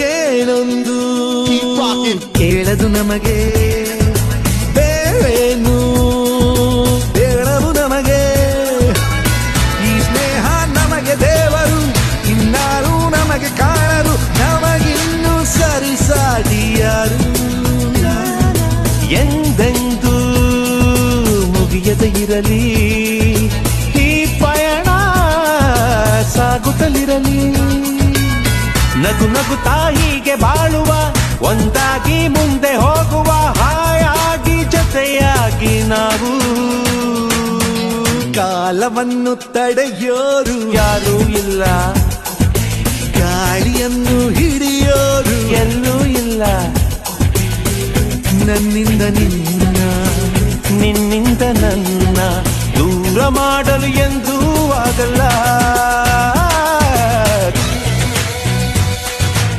ಏನೊಂದು ಕೇಳದು ನಮಗೆ ಬೇರೇನು ಬೇಡವು ನಮಗೆ ಈ ಸ್ನೇಹ ನಮಗೆ ದೇವರು ಇನ್ನಾರು ನಮಗೆ ಕಾಣರು ನಮಗಿನ್ನು ಸರಿಸಾಟಿಯಾರು ಎಂದೆಂದೂ ಮುಗಿಯದೆ ಇರಲಿ ಈ ಪಯಣ ಸಾಗುತ್ತಲಿರಲಿ ನಗು ನಗುತ್ತಾ ಹೀಗೆ ಬಾಳುವ ಒಂದಾಗಿ ಮುಂದೆ ಹೋಗುವ ಹಾಯಾಗಿ ಜೊತೆಯಾಗಿ ನಾವು ಕಾಲವನ್ನು ತಡೆಯೋರು ಯಾರೂ ಇಲ್ಲ ಗಾಳಿಯನ್ನು ಹಿಡಿಯೋರು ಎಲ್ಲೂ ಇಲ್ಲ ನನ್ನಿಂದ ನಿನ್ನ ನಿನ್ನಿಂದ ನನ್ನ ದೂರ ಮಾಡಲು ಎಂದೂ ಆಗಲ್ಲ